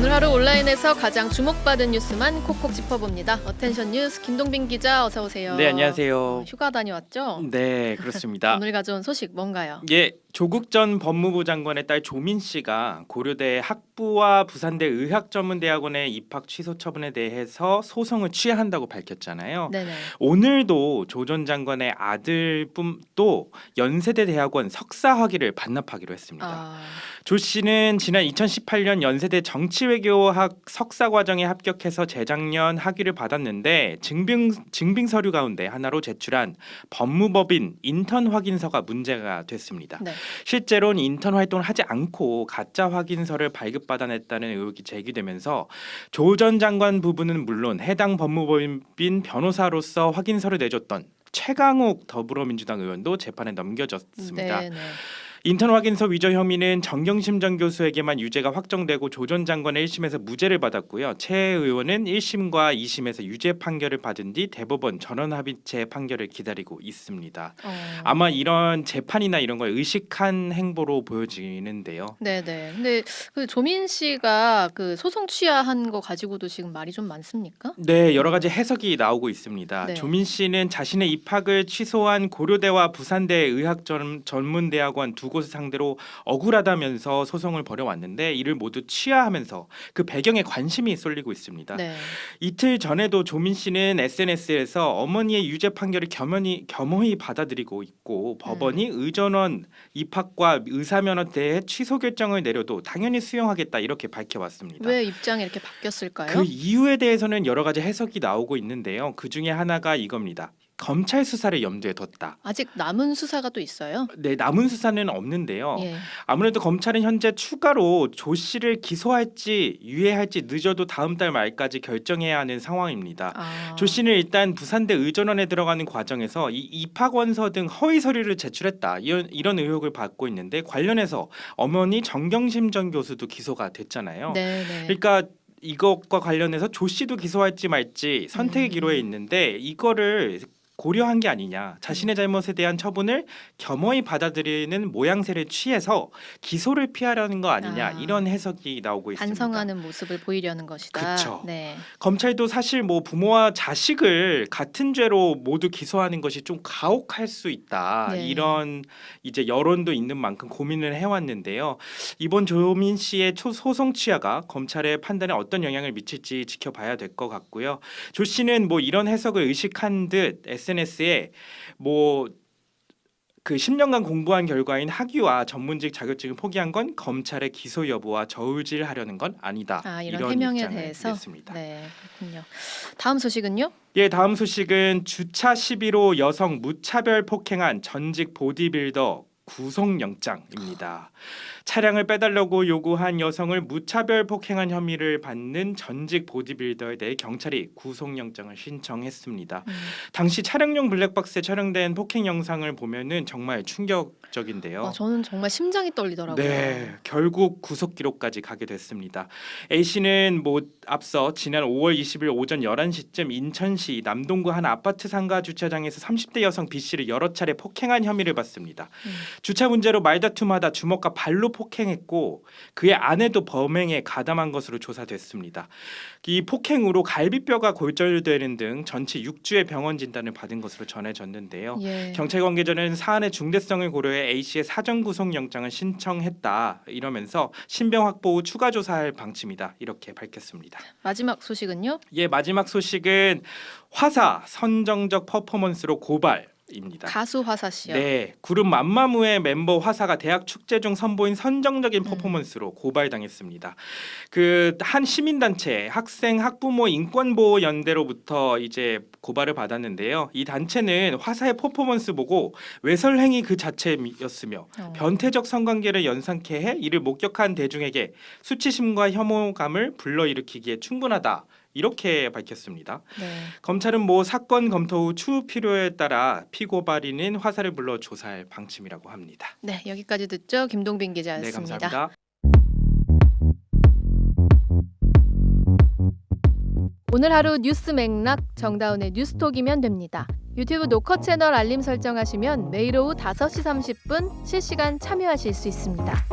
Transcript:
오늘 하루 온라인에서 가장 주목받은 뉴스만 콕콕 짚어봅니다. 어텐션 뉴스 김동빈 기자 어서 오세요. 네, 안녕하세요. 휴가 다녀왔죠? 네, 그렇습니다. 오늘 가져온 소식 뭔가요? 예, 조국 전 법무부 장관의 딸 조민 씨가 고려대 학부와 부산대 의학전문대학원의 입학 취소 처분에 대해서 소송을 취하한다고 밝혔잖아요. 네네. 오늘도 조 전 장관의 아들도 연세대 대학원 석사 학위를 반납하기로 했습니다. 조 씨는 지난 2018년 연세대 정치외교학 석사 과정에 합격해서 재작년 학위를 받았는데 증빙 서류 가운데 하나로 제출한 법무법인 인턴 확인서가 문제가 됐습니다. 네. 실제로는 인턴 활동을 하지 않고 가짜 확인서를 발급받아냈다는 의혹이 제기되면서 조 전 장관 부부는 물론 해당 법무법인 변호사로서 확인서를 내줬던 최강욱 더불어민주당 의원도 재판에 넘겨졌습니다. 네네. 인턴 확인서 위조 혐의는 정경심 전 교수에게만 유죄가 확정되고 조 전 장관은 1심에서 무죄를 받았고요. 최 의원은 1심과 2심에서 유죄 판결을 받은 뒤 대법원 전원합의체 판결을 기다리고 있습니다. 아마 이런 재판이나 이런 걸 의식한 행보로 보여지는데요. 네네. 근데 그 조민 씨가 그 소송 취하한 거 가지고도 지금 말이 좀 많습니까? 네, 여러 가지 해석이 나오고 있습니다. 네. 조민 씨는 자신의 입학을 취소한 고려대와 부산대 의학전문대학원 두 곳을 상대로 억울하다면서 소송을 벌여왔는데 이를 모두 취하하면서 그 배경에 관심이 쏠리고 있습니다. 네. 이틀 전에도 조민 씨는 SNS에서 어머니의 유죄 판결을 겸허히 받아들이고 있고 법원이 의전원 입학과 의사면허 대회 취소 결정을 내려도 당연히 수용하겠다 이렇게 밝혀왔습니다. 왜 입장이 이렇게 바뀌었을까요? 그 이유에 대해서는 여러 가지 해석이 나오고 있는데요. 그 중에 하나가 이겁니다. 검찰 수사를 염두에 뒀다. 아직 남은 수사가 또 있어요? 네, 남은 수사는 없는데요. 예. 아무래도 검찰은 현재 추가로 조 씨를 기소할지 유예할지 늦어도 다음 달 말까지 결정해야 하는 상황입니다. 조 씨는 일단 부산대 의전원에 들어가는 과정에서 이 입학 원서 등 허위 서류를 제출했다 이런 의혹을 받고 있는데 관련해서 어머니 정경심 전 교수도 기소가 됐잖아요. 네네. 그러니까 이것과 관련해서 조 씨도 기소할지 말지 선택의 기로에 있는데 이거를 고려한 게 아니냐. 자신의 잘못에 대한 처분을 겸허히 받아들이는 모양새를 취해서 기소를 피하려는 거 아니냐. 이런 해석이 나오고 있습니다. 반성하는 모습을 보이려는 것이다. 그쵸. 네. 검찰도 사실 뭐 부모와 자식을 같은 죄로 모두 기소하는 것이 좀 가혹할 수 있다. 네. 이런 이제 여론도 있는 만큼 고민을 해왔는데요. 이번 조민 씨의 소송 취하가 검찰의 판단에 어떤 영향을 미칠지 지켜봐야 될 것 같고요. 조 씨는 뭐 이런 해석을 의식한 듯 SNS에 뭐 그 10년간 공부한 결과인 학위와 전문직 자격증을 포기한 건 검찰의 기소 여부와 저울질하려는 건 아니다. 이런 해명에 입장을 대해서 냈습니다. 네, 그렇군요. 다음 소식은요? 예, 다음 소식은 주차 시비로 여성 무차별 폭행한 전직 보디빌더 구속영장입니다. 차량을 빼달라고 요구한 여성을 무차별 폭행한 혐의를 받는 전직 보디빌더에 대해 경찰이 구속영장을 신청했습니다. 당시 차량용 블랙박스에 촬영된 폭행 영상을 보면은 정말 충격적인데요. 저는 정말 심장이 떨리더라고요. 네, 결국 구속 기록까지 가게 됐습니다. A 씨는 뭐 앞서 지난 5월 20일 오전 11시쯤 인천시 남동구 한 아파트 상가 주차장에서 30대 여성 B 씨를 여러 차례 폭행한 혐의를 받습니다. 주차 문제로 말다툼하다 주먹과 발로 폭행했고 그의 아내도 범행에 가담한 것으로 조사됐습니다. 이 폭행으로 갈비뼈가 골절되는 등 전치 6주의 병원 진단을 받은 것으로 전해졌는데요. 예. 경찰 관계자는 사안의 중대성을 고려해 A 씨의 사전 구속 영장을 신청했다 이러면서 신병 확보 후 추가 조사할 방침이다 이렇게 밝혔습니다. 마지막 소식은요? 예, 마지막 소식은 화사 선정적 퍼포먼스로 고발입니다. 가수 화사 씨요. 네, 그룹 맘마무의 멤버 화사가 대학 축제 중 선보인 선정적인 퍼포먼스로 고발당했습니다. 그 한 시민단체 학생 학부모 인권보호 연대로부터 이제 고발을 받았는데요. 이 단체는 화사의 퍼포먼스 보고 외설행위 그 자체였으며 변태적 성관계를 연상케 해 이를 목격한 대중에게 수치심과 혐오감을 불러일으키기에 충분하다. 이렇게 밝혔습니다. 네. 검찰은 뭐 사건 검토 후 추후 필요에 따라 피고발인인 화사를 불러 조사할 방침이라고 합니다. 네, 여기까지 듣죠. 김동빈 네, 기자였습니다. 감사합니다. 오늘 하루 뉴스 맥락 정다운의 뉴스톡이면 됩니다. 유튜브 노컷 채널 알림 설정하시면 매일 오후 5시 30분 실시간 참여하실 수 있습니다.